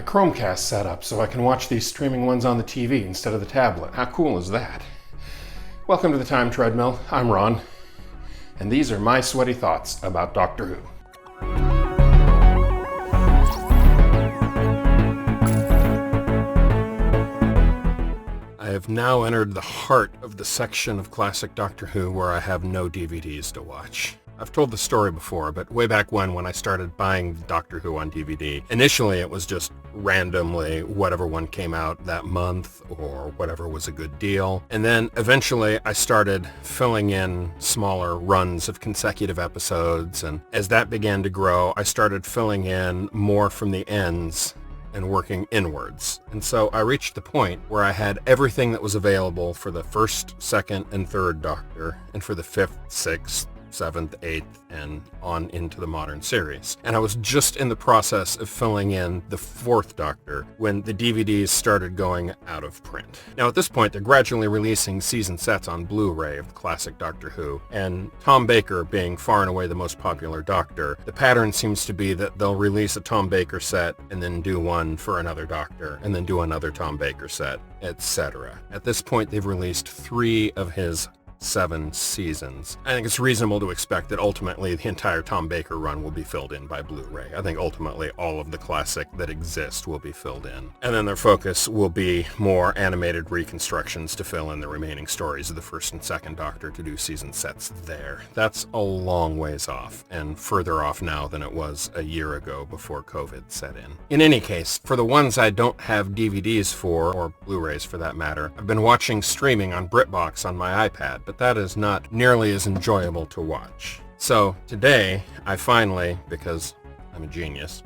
Chromecast set up so I can watch these streaming ones on the TV instead of the tablet. How cool is that? Welcome to the Time Treadmill. I'm Ron, and these are my sweaty thoughts about Doctor Who. I have now entered the heart of the section of classic Doctor Who where I have no DVDs to watch. I've told the story before, but way back when I started buying Doctor Who on DVD, initially it was just randomly whatever one came out that month or whatever was a good deal. And then eventually I started filling in smaller runs of consecutive episodes, and as that began to grow, I started filling in more from the ends and working inwards. And so I reached the point where I had everything that was available for the first, second, and third Doctor, and for the fifth, sixth, 7th, 8th, and on into the modern series. And I was just in the process of filling in the 4th Doctor when the DVDs started going out of print. Now at this point, they're gradually releasing season sets on Blu-ray of the classic Doctor Who, and Tom Baker being far and away the most popular Doctor, the pattern seems to be that they'll release a Tom Baker set and then do one for another Doctor, and then do another Tom Baker set, etc. At this point, they've released 3 of his 7 seasons. I think it's reasonable to expect that ultimately the entire Tom Baker run will be filled in by Blu-ray. I think ultimately all of the classic that exist will be filled in. And then their focus will be more animated reconstructions to fill in the remaining stories of the first and second Doctor to do season sets there. That's a long ways off, and further off now than it was a year ago before COVID set in. In any case, for the ones I don't have DVDs for, or Blu-rays for that matter, I've been watching streaming on BritBox on my iPad, but that is not nearly as enjoyable to watch. So today, I finally, because I'm a genius,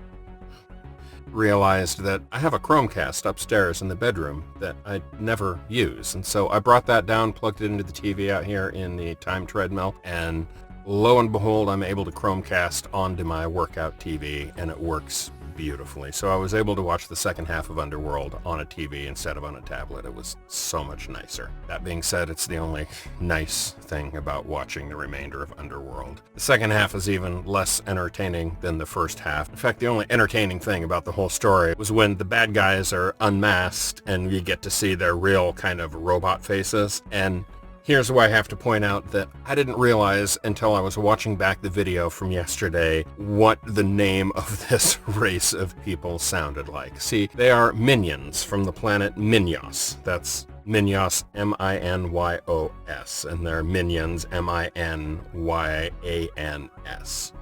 realized that I have a Chromecast upstairs in the bedroom that I never use. And so I brought that down, plugged it into the TV out here in the Time Treadmill, and lo and behold, I'm able to Chromecast onto my workout TV, and it works beautifully. So I was able to watch the second half of Underworld on a TV instead of on a tablet. It was so much nicer. That being said, it's the only nice thing about watching the remainder of Underworld. The second half is even less entertaining than the first half. In fact, the only entertaining thing about the whole story was when the bad guys are unmasked and you get to see their real kind of robot faces. And here's where I have to point out that I didn't realize until I was watching back the video from yesterday what the name of this race of people sounded like. See, they are minions from the planet Minyos. That's Minyos, M-I-N-Y-O-S, and they're minions, M-I-N-Y-A-N-S,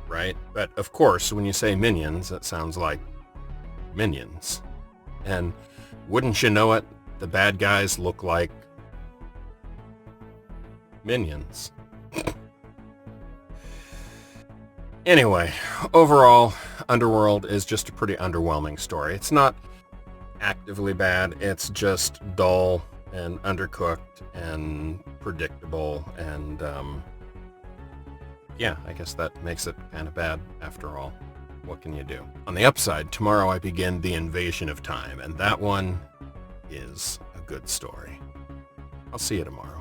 right? But of course, when you say minions, it sounds like minions. And wouldn't you know it, the bad guys look like minions. Anyway, overall, Underworld is just a pretty underwhelming story. It's not actively bad, it's just dull and undercooked and predictable, and yeah, I guess that makes it kind of bad after all. What can you do? On the upside, tomorrow I begin The Invasion of Time, and that one is a good story. I'll see you tomorrow.